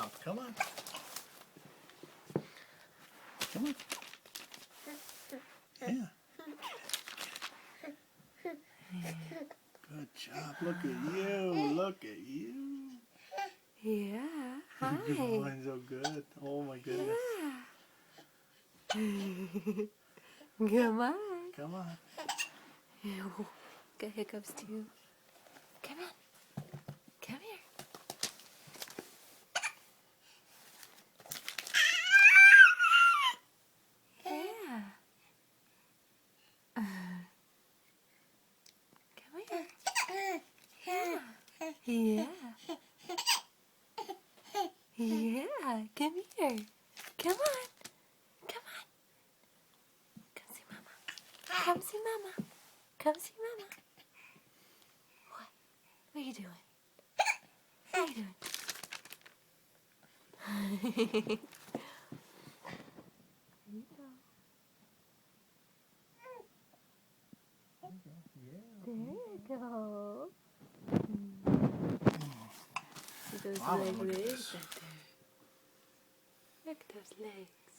job. Come on. Come on. Yeah. Good job. Look at you. Look at you. Yeah. Hi. You're doing so good. Oh my goodness. Yeah. Come on. Come on. Got hiccups too. Come on. Come here. Yeah. Come here. Yeah. Yeah. Yeah. Come here. Come on. Come on. Come see Mama. Come see Mama. Come see Mama. What? What are you doing? What are you doing? Here you go. There you go. See those Wow, leg look at legs this. right there. Look at those legs.